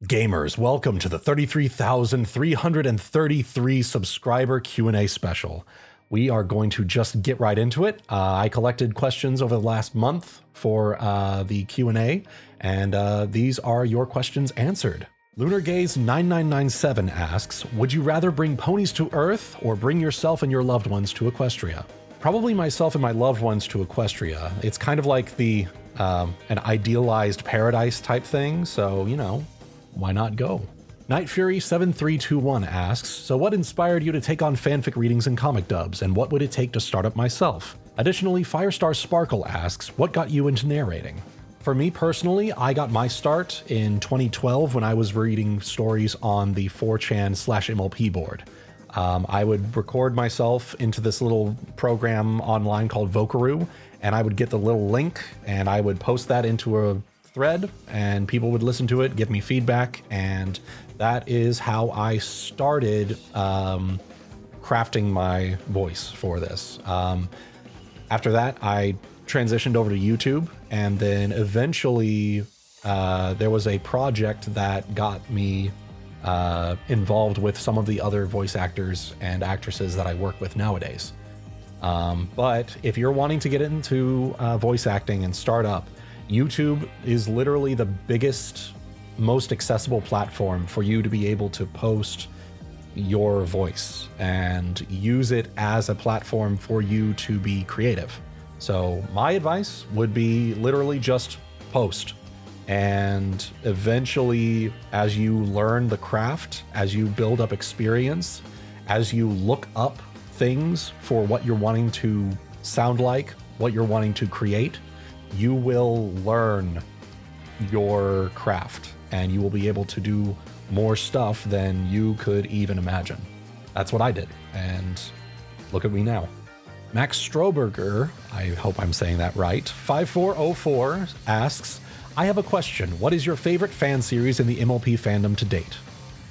Gamers, welcome to the 33,333 subscriber Q&A special. We are going to just get right into it. I collected questions over the last month for the Q&A, and these are your questions answered. LunarGaze9997 asks, would you rather bring ponies to Earth or bring yourself and your loved ones to Equestria? Probably myself and my loved ones to Equestria. It's kind of like an idealized paradise type thing, so, you know, why not go? Night Fury 7321 asks, so what inspired you to take on fanfic readings and comic dubs, and what would it take to start up myself? Additionally, Firestar Sparkle asks, what got you into narrating? For me personally, I got my start in 2012 when I was reading stories on the 4chan/MLP board. I would record myself into this little program online called Vocaroo, and I would get the little link, and I would post that into a thread, and people would listen to it, give me feedback, and that is how I started crafting my voice for this. After that, I transitioned over to YouTube, and then eventually there was a project that got me involved with some of the other voice actors and actresses that I work with nowadays. But if you're wanting to get into voice acting and start up, YouTube is literally the biggest, most accessible platform for you to be able to post your voice and use it as a platform for you to be creative. So my advice would be literally just post. And eventually, as you learn the craft, as you build up experience, as you look up things for what you're wanting to sound like, what you're wanting to create, you will learn your craft and you will be able to do more stuff than you could even imagine. That's what I did, and look at me now. Max Stroberger, I hope I'm saying that right, 5404 asks, I have a question. What is your favorite fan series in the MLP fandom to date?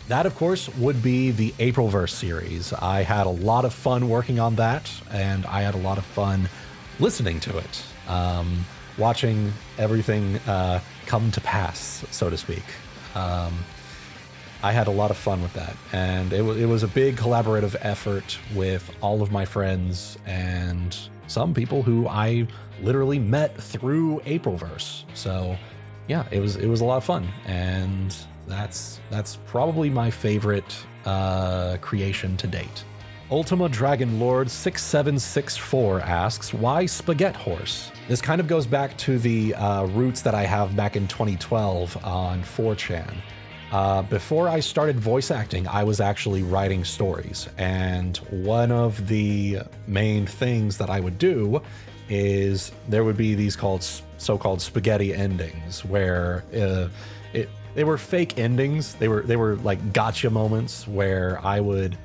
That, of course, would be the Aprilverse series. I had a lot of fun working on that, and I had a lot of fun listening to it. Watching everything come to pass, so to speak. I had a lot of fun with that, and it was a big collaborative effort with all of my friends and some people who I literally met through Aprilverse. So yeah, it was a lot of fun, and that's probably my favorite creation to date. Ultima Dragon Lord 6764 asks, why Spaghetti Horse? This kind of goes back to the roots that I have back in 2012 on 4chan. Before I started voice acting, I was actually writing stories, and one of the main things that I would do is there would be these so-called spaghetti endings, where they were fake endings. They were like gotcha moments where I would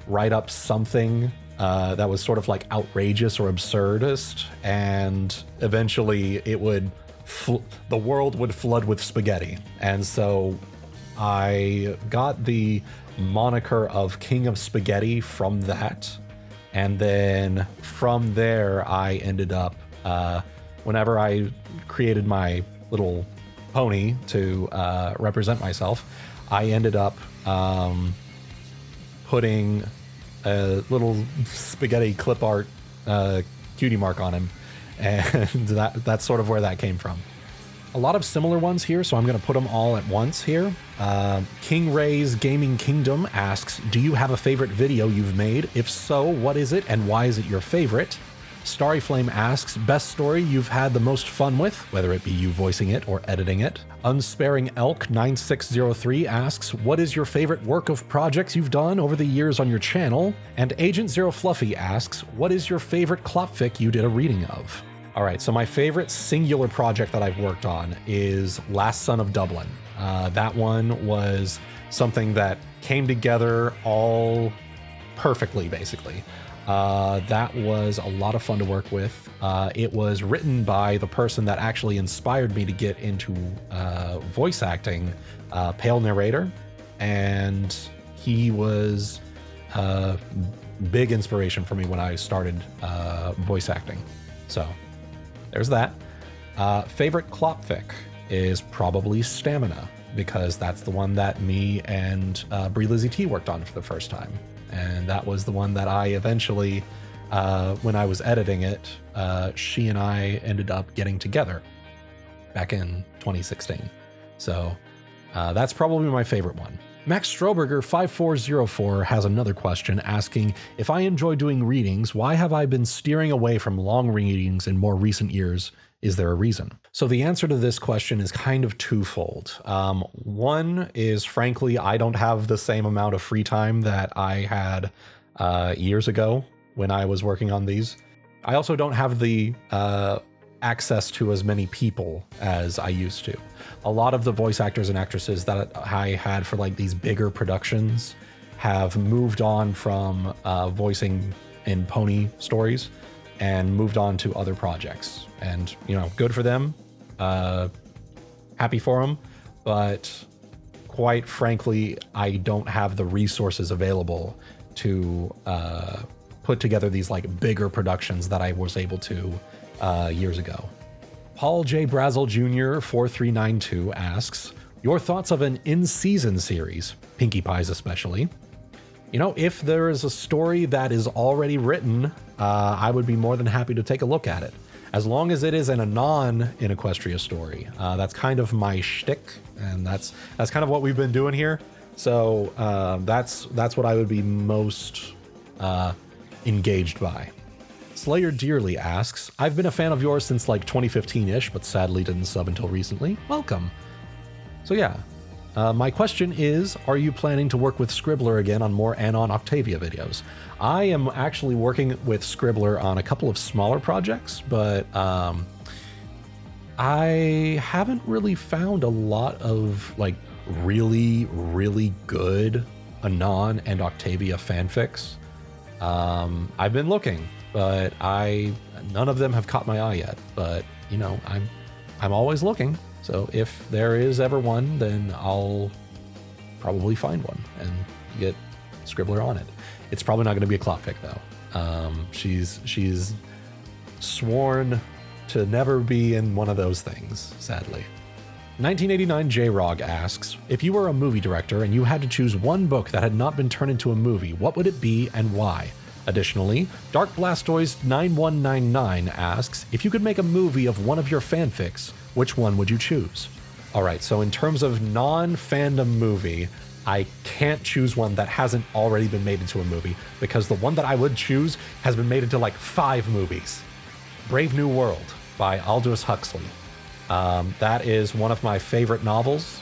write up something that was sort of like outrageous or absurdist, and eventually it would the world would flood with spaghetti. And so I got the moniker of King of Spaghetti from that, and then from there I ended up whenever I created my little pony to represent myself, I ended up putting a little spaghetti clip art cutie mark on him, and that's sort of where that came from. A lot of similar ones here, so I'm going to put them all at once here. King Ray's Gaming Kingdom asks, do you have a favorite video you've made? If so, what is it and why is it your favorite? Starry Flame asks, best story you've had the most fun with, whether it be you voicing it or editing it. Unsparing Elk 9603 asks, what is your favorite work of projects you've done over the years on your channel? And Agent Zero Fluffy asks, what is your favorite clopfic you did a reading of? All right, so my favorite singular project that I've worked on is Last Son of Dublin. That one was something that came together all perfectly, basically. That was a lot of fun to work with. It was written by the person that actually inspired me to get into voice acting, Pale Narrator, and he was a big inspiration for me when I started voice acting. So there's that. Favorite clopfic is probably Stamina. because that's the one that me and Brie Lizzie T worked on for the first time. And that was the one that I eventually, when I was editing it, she and I ended up getting together back in 2016. So that's probably my favorite one. Max Stroberger 5404 has another question asking, if I enjoy doing readings, why have I been steering away from long readings in more recent years? Is there a reason? So the answer to this question is kind of twofold. One is, frankly, I don't have the same amount of free time that I had years ago when I was working on these. I also don't have the access to as many people as I used to. A lot of the voice actors and actresses that I had for like these bigger productions have moved on from voicing in pony stories and moved on to other projects. And, you know, good for them. Happy for them. But quite frankly, I don't have the resources available to put together these like bigger productions that I was able to years ago. Paul J. Brazel Jr. 4392 asks, your thoughts of an in-season series, Pinkie Pie's especially. You know, if there is a story that is already written, I would be more than happy to take a look at it. As long as it is in a non-in Equestria story. That's kind of my shtick, and that's kind of what we've been doing here. So that's what I would be most engaged by. Slayer Dearly asks, I've been a fan of yours since like 2015-ish, but sadly didn't sub until recently. Welcome. So yeah, my question is, are you planning to work with Scribbler again on more Anon Octavia videos? I am actually working with Scribbler on a couple of smaller projects, but I haven't really found a lot of like really, really good Anon and Octavia fanfics. I've been looking, but none of them have caught my eye yet. But you know, I'm always looking. So if there is ever one, then I'll probably find one and get Scribbler on it. It's probably not going to be a Clopfic though. She's sworn to never be in one of those things, sadly. 1989 J-Rog asks, if you were a movie director and you had to choose one book that had not been turned into a movie, what would it be and why? Additionally, Dark Blastoise 9199 asks, if you could make a movie of one of your fanfics, which one would you choose? All right, so in terms of non-fandom movie, I can't choose one that hasn't already been made into a movie, because the one that I would choose has been made into like 5 movies. Brave New World by Aldous Huxley. That is one of my favorite novels,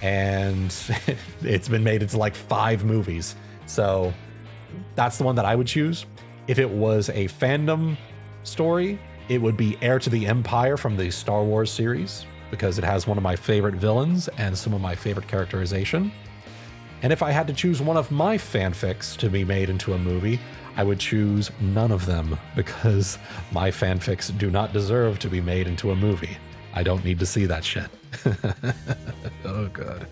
and it's been made into like 5 movies. So that's the one that I would choose. If it was a fandom story, it would be Heir to the Empire from the Star Wars series, because it has one of my favorite villains and some of my favorite characterization. And if I had to choose one of my fanfics to be made into a movie, I would choose none of them, because my fanfics do not deserve to be made into a movie. I don't need to see that shit. Oh, God.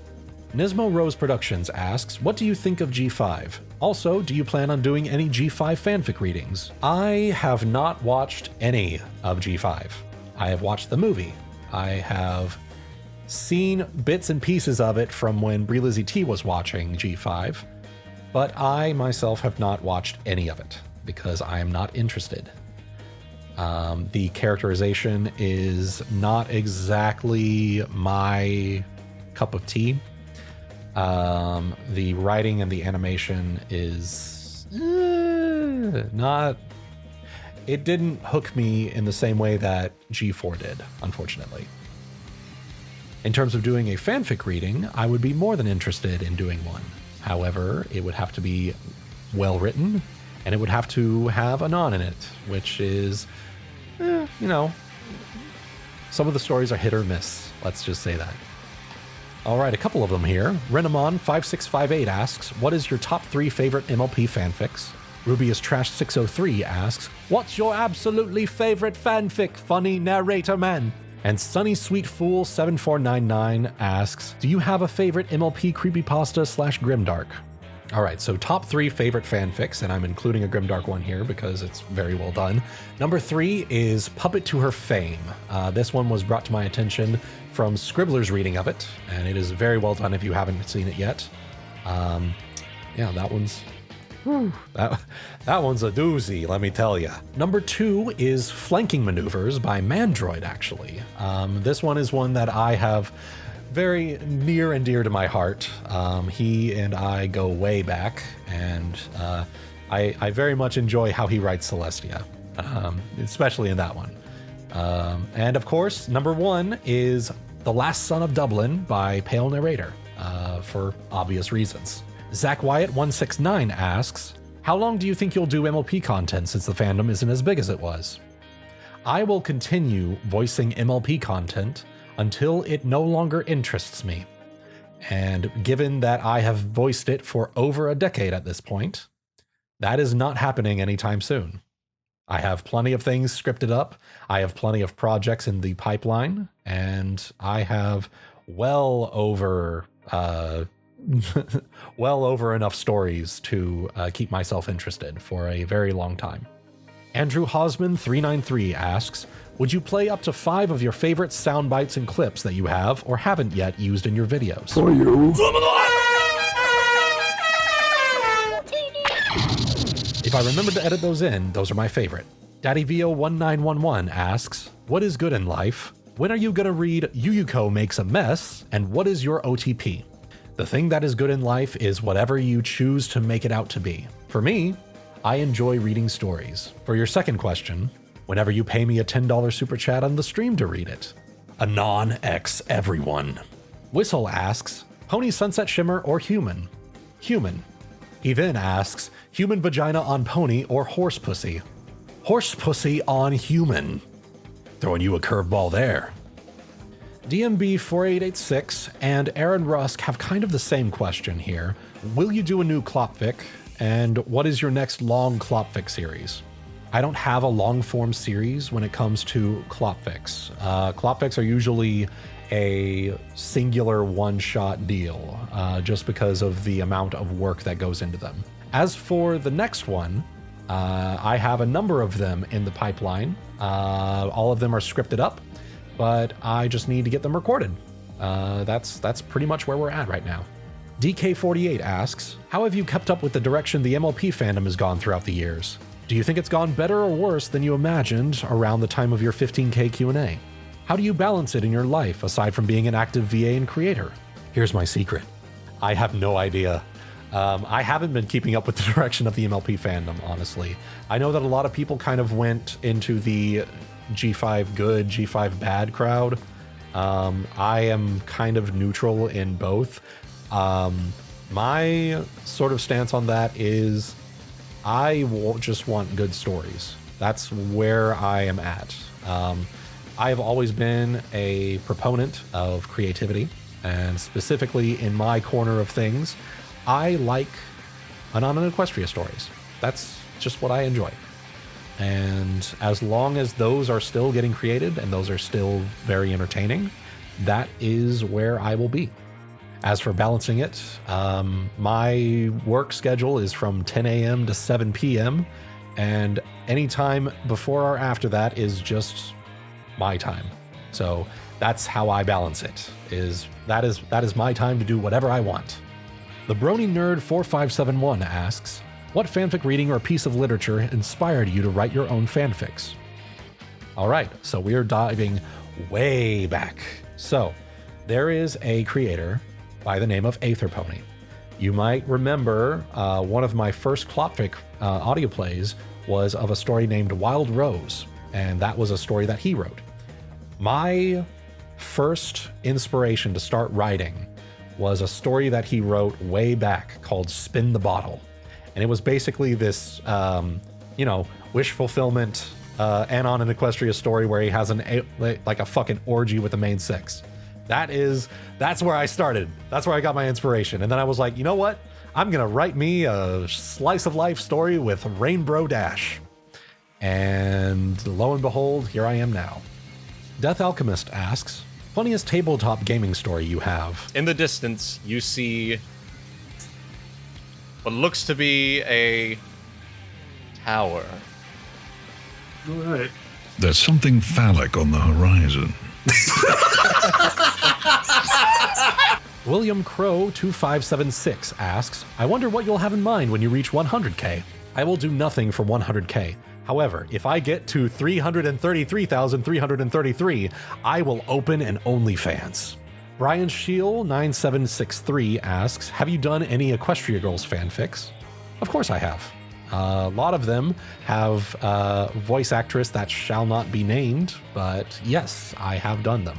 Nismo Rose Productions asks, what do you think of G5? Also, do you plan on doing any G5 fanfic readings? I have not watched any of G5. I have watched the movie. I have seen bits and pieces of it from when Brie Lizzie T was watching G5, but I myself have not watched any of it because I am not interested. The characterization is not exactly my cup of tea. The writing and the animation is not... It didn't hook me in the same way that G4 did, unfortunately. In terms of doing a fanfic reading, I would be more than interested in doing one. However, it would have to be well written, and it would have to have Anon in it, which is, you know, some of the stories are hit or miss. Let's just say that. All right, a couple of them here. Renamon5658 asks, what is your top 3 favorite MLP fanfics? Rubius Trash 603 asks, what's your absolutely favorite fanfic, funny narrator man? And Sunny Sweet Fool 7499 asks, do you have a favorite MLP creepypasta / grimdark? All right, so top 3 favorite fanfics, and I'm including a Grimdark one here because it's very well done. Number 3 is Puppet to Her Fame. This one was brought to my attention from Scribbler's reading of it, and it is very well done if you haven't seen it yet. Yeah, that one's that one's a doozy, let me tell you. Number 2 is Flanking Maneuvers by Mandroid, actually. This one is one that I have very near and dear to my heart. He and I go way back, and I very much enjoy how he writes Celestia, especially in that one. And of course, number 1 is The Last Son of Dublin by Pale Narrator, for obvious reasons. Zach Wyatt 169 asks, how long do you think you'll do MLP content since the fandom isn't as big as it was? I will continue voicing MLP content until it no longer interests me. And given that I have voiced it for over a decade at this point, that is not happening anytime soon. I have plenty of things scripted up. I have plenty of projects in the pipeline, and I have well over enough stories to keep myself interested for a very long time. Andrew Hosman 393 asks, would you play up to 5 of your favorite sound bites and clips that you have or haven't yet used in your videos? For you. If I remember to edit those in, those are my favorite. DaddyVO1911 asks, what is good in life? When are you gonna read Yuyuko Makes a Mess? And what is your OTP? The thing that is good in life is whatever you choose to make it out to be. For me, I enjoy reading stories. For your second question, whenever you pay me a $10 super chat on the stream to read it. Anon X everyone. Whistle asks, Pony Sunset Shimmer or human? Human. He then asks, human vagina on pony or horse pussy? Horse pussy on human. Throwing you a curveball there. DMB 4886 and Aaron Rusk have kind of the same question here. Will you do a new Klopfic? And what is your next long Klopfic series? I don't have a long form series when it comes to Klopfics. Klopfics are usually a singular one-shot deal, just because of the amount of work that goes into them. As for the next one, I have a number of them in the pipeline. All of them are scripted up, but I just need to get them recorded. That's pretty much where we're at right now. DK48 asks, how have you kept up with the direction the MLP fandom has gone throughout the years? Do you think it's gone better or worse than you imagined around the time of your 15K Q&A? How do you balance it in your life aside from being an active VA and creator? Here's my secret. I have no idea. I haven't been keeping up with the direction of the MLP fandom, honestly. I know that a lot of people kind of went into the G5 good, G5 bad crowd. I am kind of neutral in both. My sort of stance on that is I just want good stories. That's where I am at. I have always been a proponent of creativity, and specifically in my corner of things, I like Anon and Equestria stories. That's just what I enjoy. And as long as those are still getting created and those are still very entertaining, that is where I will be. As for balancing it, my work schedule is from 10 a.m. to 7 p.m. and any time before or after that is just my time. So that's how I balance it. That is my time to do whatever I want. The Brony Nerd 4571 asks, what fanfic reading or piece of literature inspired you to write your own fanfics? All right, so we are diving way back. So there is a creator by the name of Aetherpony. You might remember one of my first Klopfic audio plays was of a story named Wild Rose, and that was a story that he wrote. My first inspiration to start writing was a story that he wrote way back called Spin the Bottle. And it was basically this, wish fulfillment, Anon and Equestria story where he has like a fucking orgy with the main six. That's where I started. That's where I got my inspiration. And then I was like, you know what? I'm going to write me a slice of life story with Rainbow Dash. And lo and behold, here I am now. Death Alchemist asks, funniest tabletop gaming story you have? In the distance, you see what looks to be a tower. All right. There's something phallic on the horizon. William Crow 2576 asks, I wonder what you'll have in mind when you reach 100k. I will do nothing for 100k. However, if I get to 333,333, I will open an OnlyFans. Brian Scheel 9763 asks, have you done any Equestria Girls fanfics? Of course I have. A lot of them have voice actress that shall not be named, but yes, I have done them.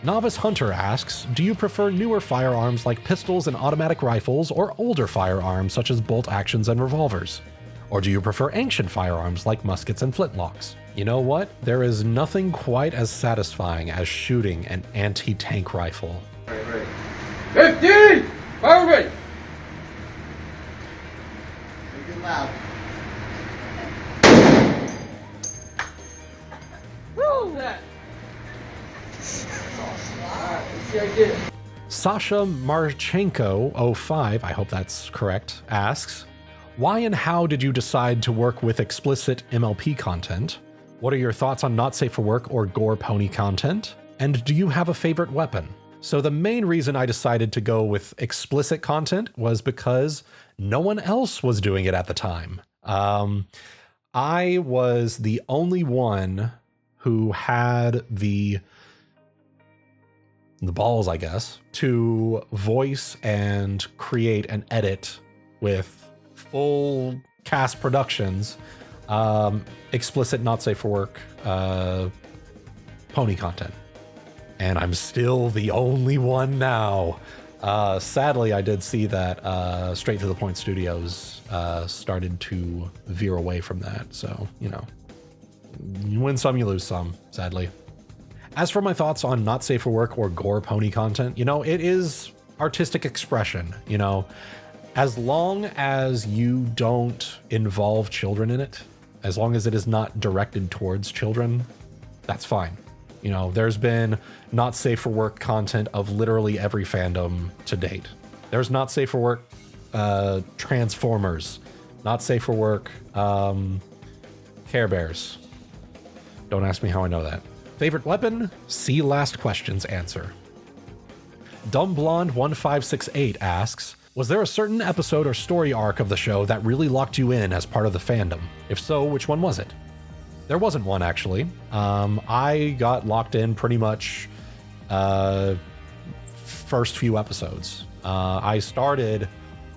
Novice Hunter asks, do you prefer newer firearms like pistols and automatic rifles or older firearms such as bolt actions and revolvers? Or do you prefer ancient firearms like muskets and flintlocks? You know what? There is nothing quite as satisfying as shooting an anti-tank rifle. Right. 15! Fire rate! Make it loud. Woo! That. Alright, let's see how you did. Sasha Marchenko 05, I hope that's correct, asks, why and how did you decide to work with explicit MLP content? What are your thoughts on not safe for work or gore pony content? And do you have a favorite weapon? So the main reason I decided to go with explicit content was because no one else was doing it at the time. I was the only one who had the balls, I guess, to voice and create and edit with full cast productions, explicit not safe for work pony content. And I'm still the only one now. Sadly, I did see that Straight to the Point Studios started to veer away from that. So, you know, you win some, you lose some, sadly. As for my thoughts on not safe for work or gore pony content, you know, it is artistic expression, you know. As long as you don't involve children in it, as long as it is not directed towards children, that's fine. You know, there's been not safe for work content of literally every fandom to date. There's not safe for work Transformers, not safe for work Care Bears. Don't ask me how I know that. Favorite weapon? See last question's answer. Dumbblonde1568 asks, was there a certain episode or story arc of the show that really locked you in as part of the fandom? If so, which one was it? There wasn't one, actually. I got locked in pretty much first few episodes. I started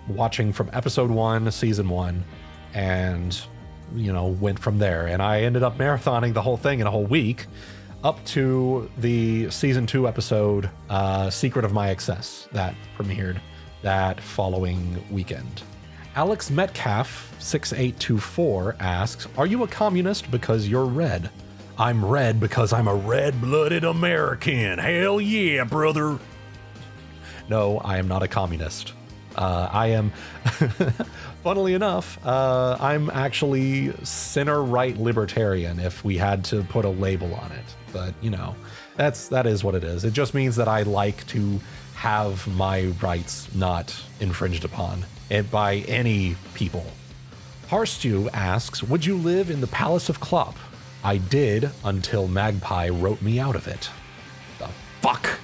watching from episode 1, season 1, and, you know, went from there. And I ended up marathoning the whole thing in a whole week up to the season 2 episode, Secret of My Excess, that premiered that following weekend. Alex Metcalf 6824 asks, are you a communist because you're red? I'm red because I'm a red-blooded American. Hell yeah, brother. No, I am not a communist. I am, funnily enough, I'm actually center-right libertarian if we had to put a label on it. But, you know, that is what it is. It just means that I like to have my rights not infringed upon by any people. Harstew asks, would you live in the Palace of Klopp? I did until Magpie wrote me out of it. The fuck?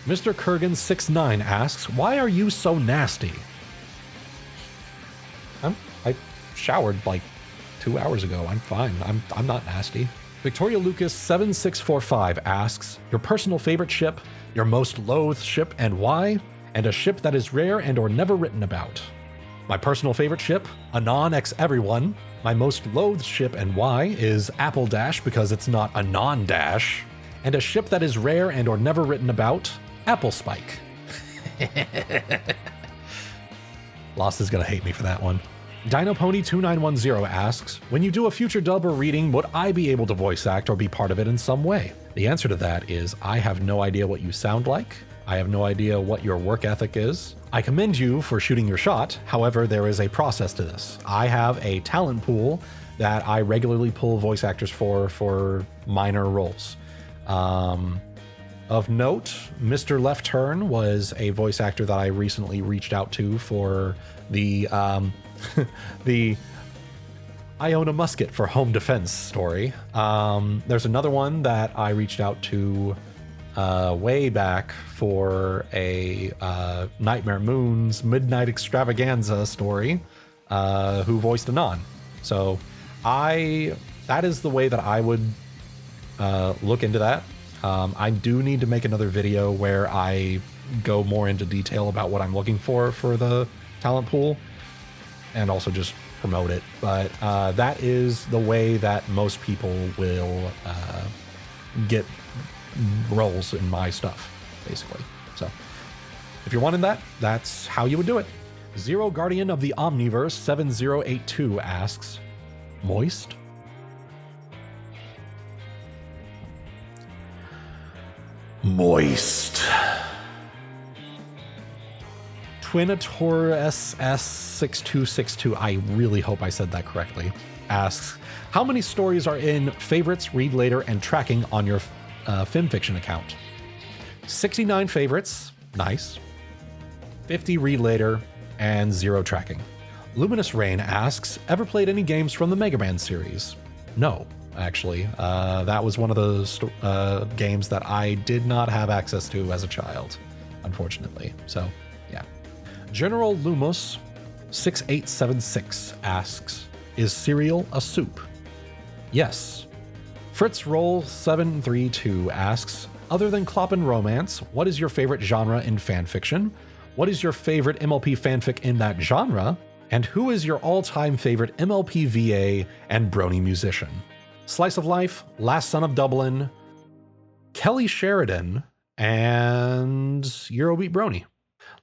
Mr. Kurgan69 asks, why are you so nasty? I showered like 2 hours ago. I'm fine. I'm not nasty. Victoria Lucas 7645 asks, your personal favorite ship, your most loathed ship and why, and a ship that is rare and or never written about. My personal favorite ship, Anon X Everyone. My most loathed ship and why is Apple Dash because it's not Anon Dash. And a ship that is rare and or never written about, Apple Spike. Lost is gonna hate me for that one. DinoPony2910 asks, when you do a future dub or reading, would I be able to voice act or be part of it in some way? The answer to that is I have no idea what you sound like. I have no idea what your work ethic is. I commend you for shooting your shot. However, there is a process to this. I have a talent pool that I regularly pull voice actors for minor roles. Of note, Mr. Left Turn was a voice actor that I recently reached out to for the the I own a musket for home defense story. There's another one that I reached out to way back for a Nightmare Moon's Midnight Extravaganza story, who voiced Anon. So that is the way that I would look into that. I do need to make another video where I go more into detail about what I'm looking for the talent pool and also just promote it. But that is the way that most people will get roles in my stuff, basically. So if you're wanting that, that's how you would do it. Zero Guardian of the Omniverse 7082 asks, moist? Moist. Twinator SS6262, I really hope I said that correctly, asks, how many stories are in favorites, read later, and tracking on your Fanfiction account? 69 favorites, nice. 50 read later, and 0 tracking. Luminous Rain asks, ever played any games from the Mega Man series? No, actually. That was one of those games that I did not have access to as a child, unfortunately. So, yeah. General Lumos 6876 asks, is cereal a soup? Yes. Fritz Roll 732 asks, other than Clop and Romance, what is your favorite genre in fanfiction? What is your favorite MLP fanfic in that genre? And who is your all-time favorite MLP VA and brony musician? Slice of Life, Last Son of Dublin, Kelly Sheridan, and Eurobeat Brony.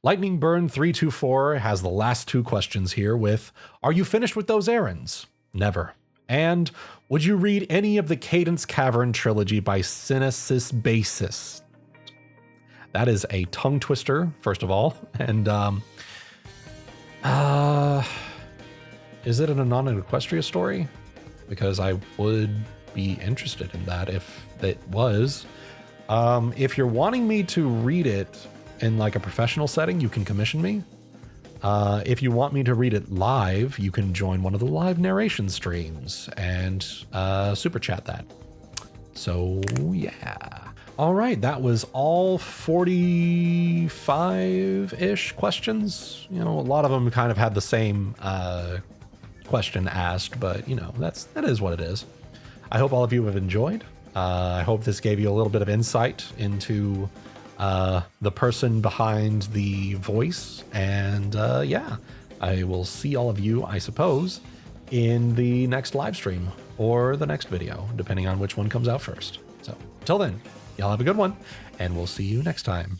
Lightning Burn 324 has the last 2 questions here with, are you finished with those errands? Never. And would you read any of the Cadence Cavern trilogy by Synesis Basis? That is a tongue twister, first of all. And is it an Anon Equestria story? Because I would be interested in that if it was. If you're wanting me to read it in like a professional setting, you can commission me. If you want me to read it live, you can join one of the live narration streams and super chat that. So yeah. All right, that was all 45-ish questions. You know, a lot of them kind of had the same question asked, but you know, that is what it is. I hope all of you have enjoyed. I hope this gave you a little bit of insight into the person behind the voice. And yeah, I will see all of you, I suppose, in the next live stream or the next video, depending on which one comes out first. So until then, y'all have a good one, and we'll see you next time.